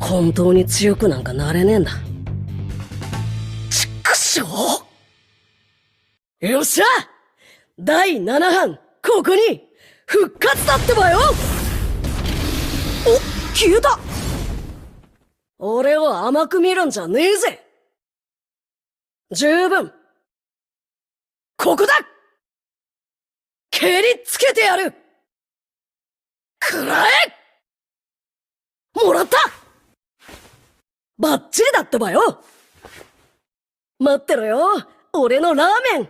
本当に強くなんかなれねえんだ。ちっくしょう。よっしゃ第7版、ここに、復活だってばよ。お、消えた。俺を甘く見るんじゃねえぜ。十分。ここだ。蹴りつけてやる。くらえ。もらった。バッチリだってばよ。待ってろよ、俺のラーメン。